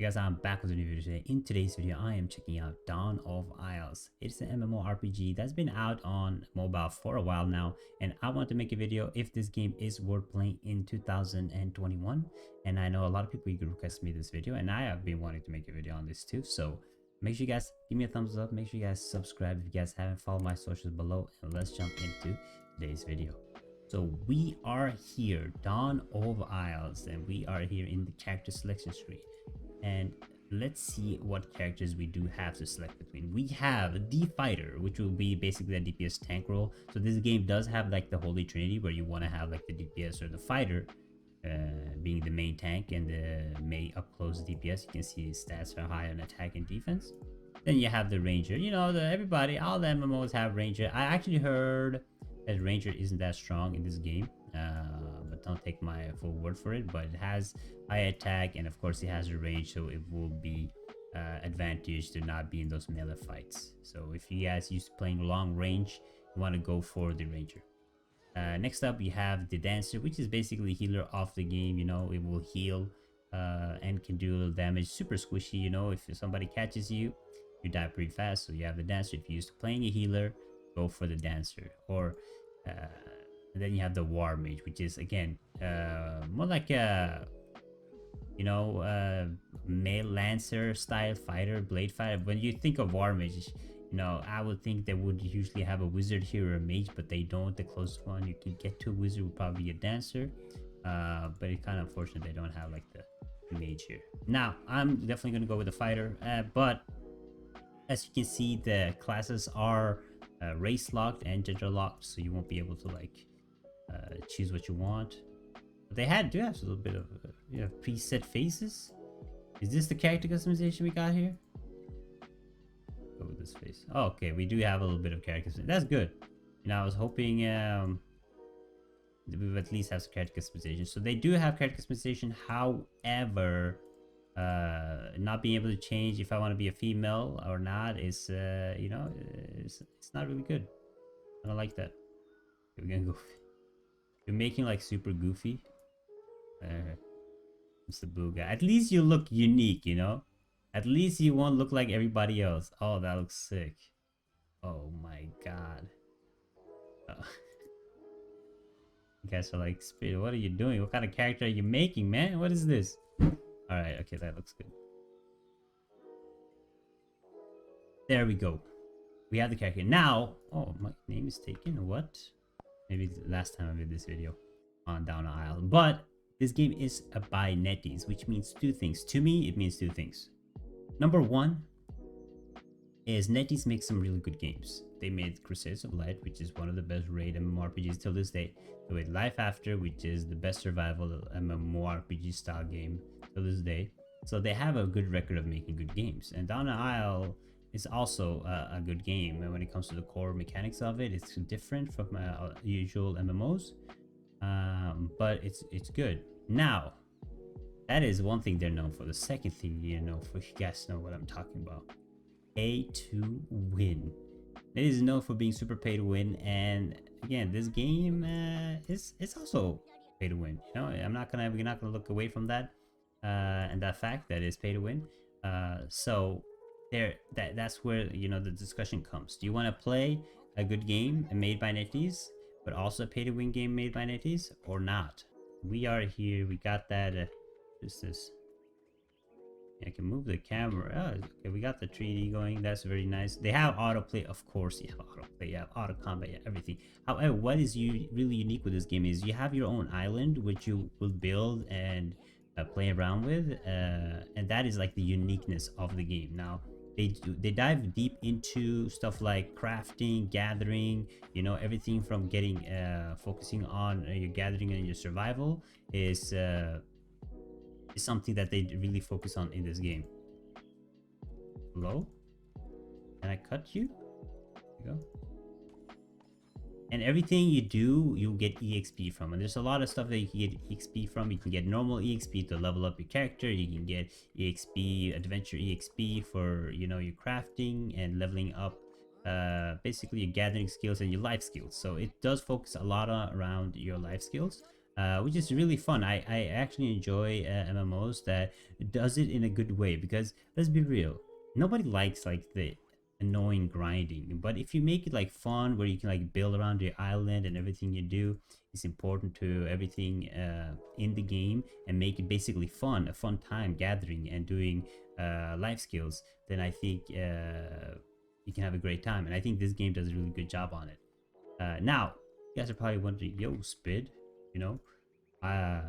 Guys, I'm back with a new video today. In today's video, I am checking out Dawn of Isles. It's an MMORPG that's been out on mobile for a while now, and I want to make a video if this game is worth playing in 2021. And I know a lot of people request me this video, and I have been wanting to make a video on this too. So make sure you guys give me a thumbs up. Make sure you guys subscribe if you guys haven't followed my socials below, and let's jump into today's video. So we are here, Dawn of Isles, and we are here in the character selection screen. And let's see what characters we do have to select between. We have the fighter, which will be basically a DPS tank role. So this game does have like the holy trinity, where you want to have like the DPS or the fighter being the main tank and the main up close DPS. You can see his stats are high on attack and defense. Then you have the ranger. You know, everybody, all the MMOs have ranger. I actually heard that ranger isn't that strong in this game, but don't take my full word for it. But it has high attack, and of course it has a range, so it will be advantage to not be in those melee fights. So if you guys used to playing long range, you want to go for the ranger. Next up, we have the dancer, which is basically healer of the game. You know, it will heal and can do a little damage. Super squishy. You know, if somebody catches you, you die pretty fast. So you have the dancer. If you're used to playing a healer, go for the dancer. Or and then you have the war mage, which is again more like a, you know, male lancer style fighter, blade fighter. When you think of war mage, you know, I would think they would usually have a wizard here or a mage, but they don't. The closest one you can get to a wizard would probably be a dancer, but it's kind of unfortunate they don't have like the mage here. Now I'm definitely going to go with the fighter, but as you can see, the classes are race locked and gender locked, so you won't be able to like choose what you want. But they do have a little bit of you know, preset faces. Is this the character customization we got here? Go with this face. Oh, okay, we do have a little bit of character customization. That's good. You know, I was hoping we would at least have some character customization. So they do have character customization. However, not being able to change if I want to be a female or not is you know, it's not really good. I don't like that. Okay, we're gonna go. You're making like super goofy. It's the blue guy. At least you look unique, you know. At least you won't look like everybody else. Oh, that looks sick. Oh my god. You guys are like, Spid, what are you doing? What kind of character are you making, man? What is this? Alright, okay, that looks good. There we go. We have the character. Now, oh, my name is taken. What? Maybe the last time I did this video on Down Isle. But this game is by netease, which means two things. To me, it means two things. Number one is netease makes some really good games. They made Crusades of Light, which is one of the best raid MMORPGs till this day. They made Life After, which is the best survival MMORPG style game till this day. So they have a good record of making good games. And Down Isle is also a good game. And when it comes to the core mechanics of it, it's different from usual MMOs. But it's good. Now, that is one thing they're known for. The second thing you know, for you guys know what I'm talking about. Pay to win. It is known for being super pay to win, and again, this game is also pay to win. You know, we're not gonna look away from that, and that fact that it's pay to win. So that's where, you know, the discussion comes. Do you want to play a good game made by netease, but also a pay to win game made by netease, or not? We are here. We got that. This. I can move the camera. Oh, okay, we got the 3D going. That's very nice. They have autoplay, of course. You have autoplay, you have auto combat, you have everything. However, what is really unique with this game is you have your own island, which you will build and play around with, and that is like the uniqueness of the game. Now, they dive deep into stuff like crafting, gathering. You know, everything from getting focusing on your gathering and your survival is something that they really focus on in this game. Hello? Can I cut you? There you go. And everything you do, you'll get EXP from. And there's a lot of stuff that you can get EXP from. You can get normal EXP to level up your character. You can get EXP, adventure EXP for, you know, your crafting and leveling up basically your gathering skills and your life skills. So it does focus a lot around your life skills. which is really fun. I actually enjoy MMOs that does it in a good way, because let's be real, nobody likes like the annoying grinding. But if you make it like fun, where you can like build around your island and everything you do is important to everything in the game, and make it basically fun, a fun time gathering and doing life skills, then I think you can have a great time. And I think this game does a really good job on it. Now, you guys are probably wondering, yo, Spid, you know, uh,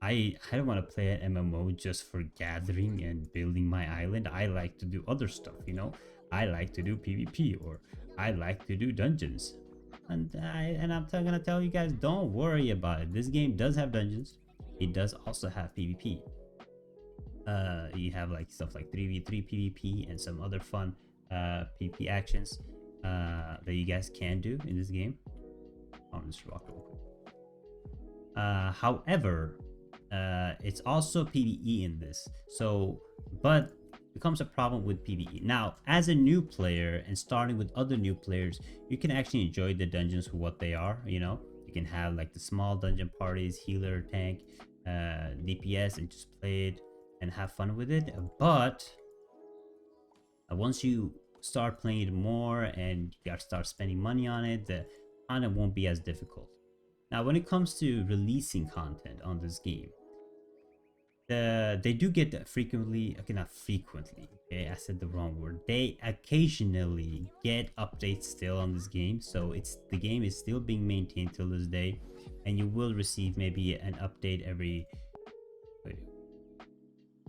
I don't want to play an MMO just for gathering and building my island. I like to do other stuff, you know. I like to do PvP, or I like to do dungeons. And I'm gonna tell you guys, don't worry about it. This game does have dungeons. It does also have PvP. You have like stuff like 3v3 PvP and some other fun PvP actions that you guys can do in this game. I'll just rock real quick. However, it's also PvE in this. So, but becomes a problem with PvE. Now, as a new player and starting with other new players, you can actually enjoy the dungeons for what they are. You know, you can have like the small dungeon parties, healer, tank, DPS, and just play it and have fun with it. But once you start playing it more and you gotta start spending money on it, the content won't be as difficult. Now, when it comes to releasing content on this game, they do get frequently, okay, not frequently, okay, I said the wrong word. They occasionally get updates still on this game, so the game is still being maintained till this day, and you will receive maybe an update every,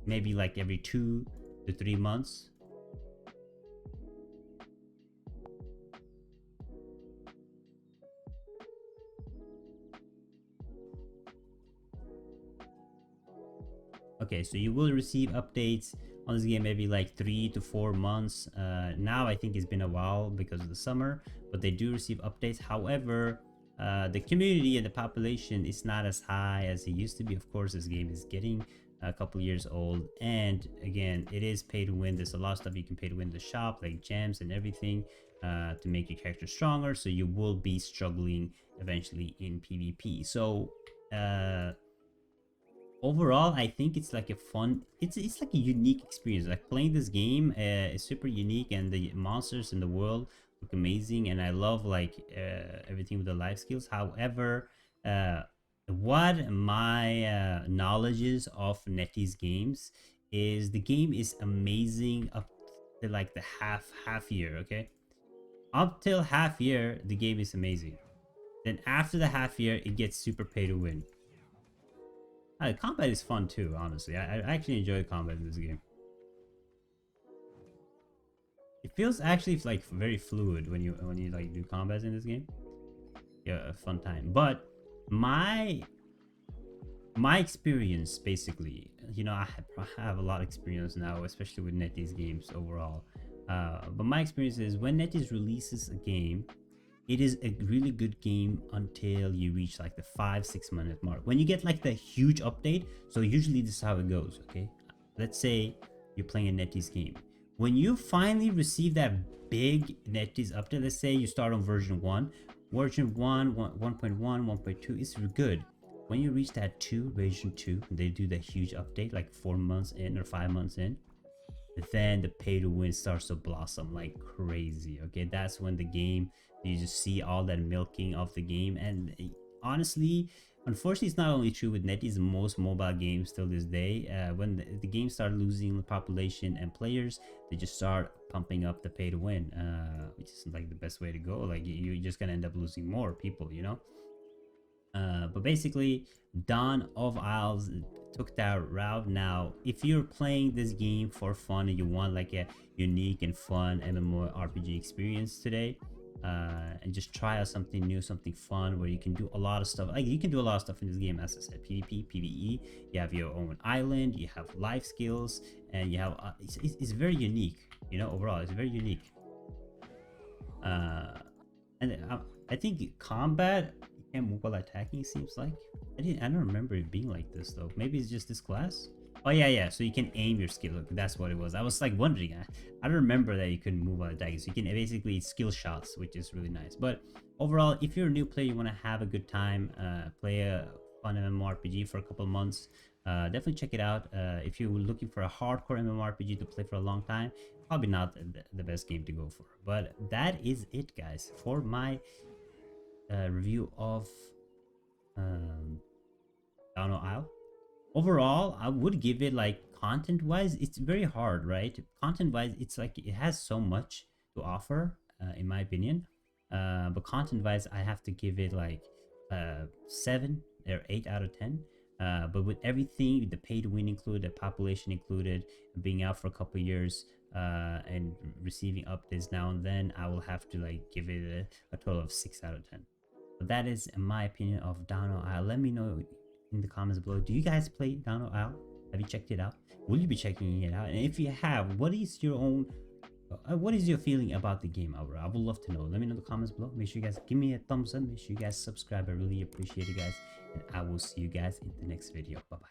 maybe like every 2 to 3 months. Okay, so you will receive updates on this game maybe like 3 to 4 months. Now I think it's been a while because of the summer, but they do receive updates. However, the community and the population is not as high as it used to be. Of course, this game is getting a couple years old, and again, it is pay to win. There's a lot of stuff you can pay to win the shop, like gems and everything, to make your character stronger. So you will be struggling eventually in PvP. So overall, I think it's like a fun, it's like a unique experience. Like playing this game is super unique, and the monsters in the world look amazing, and I love like everything with the life skills. However, what my knowledge is of netease games is the game is amazing up to like the half year. Okay, up till half year the game is amazing. Then after the half year, it gets super pay to win. Combat is fun too, honestly. I actually enjoy combat in this game. It feels actually like very fluid when you like do combats in this game. Yeah, a fun time. But my experience, basically, you know, I have a lot of experience now, especially with netease games overall. But my experience is when netease releases a game, it is a really good game until you reach like the 5-6 minute mark. When you get like the huge update, so usually this is how it goes, okay? Let's say you're playing a netease game. When you finally receive that big netease update, let's say you start on version 1, 1.1, 1.2 is good. When you reach that version 2, they do the huge update like 4 months in or 5 months in, then the pay to win starts to blossom like crazy. Okay, that's when the game, you just see all that milking of the game. And honestly, unfortunately, it's not only true with netease, most mobile games till this day. When the game start losing the population and players, they just start pumping up the pay to win, which isn't like the best way to go. Like you're just gonna end up losing more people, you know. But basically, Dawn of Isles took that route. Now, if you're playing this game for fun and you want like a unique and fun MMORPG experience today, and just try out something new, something fun, where you can do a lot of stuff. Like you can do a lot of stuff in this game, as I said, PvP, PvE. You have your own island, you have life skills, and you have it's very unique. You know, overall, it's very unique. And I think combat and move while attacking seems like I don't remember it being like this though. Maybe it's just this class. Oh yeah, yeah. So you can aim your skill. Look, that's what it was. I was like wondering. I don't remember that you couldn't move on the dagger. So you can basically skill shots, which is really nice. But overall, if you're a new player, you want to have a good time, play a fun MMORPG for a couple months, definitely check it out. If you're looking for a hardcore MMORPG to play for a long time, probably not the best game to go for. But that is it, guys, for my review of um, Down Isle. Overall, I would give it like content wise, it's very hard, right? Content wise, it's like it has so much to offer, in my opinion. But content wise, I have to give it like 7 or 8 out of 10. But with everything, the pay to win included, the population included, being out for a couple years, and receiving updates now and then, I will have to like give it a total of 6 out of 10. But that is in my opinion of Down Isle. Let me know in the comments below. Do you guys play Down Isle? Have you checked it out? Will you be checking it out? And if you have, what is your own? What is your feeling about the game, Albert? I would love to know. Let me know in the comments below. Make sure you guys give me a thumbs up. Make sure you guys subscribe. I really appreciate it, guys. And I will see you guys in the next video. Bye bye.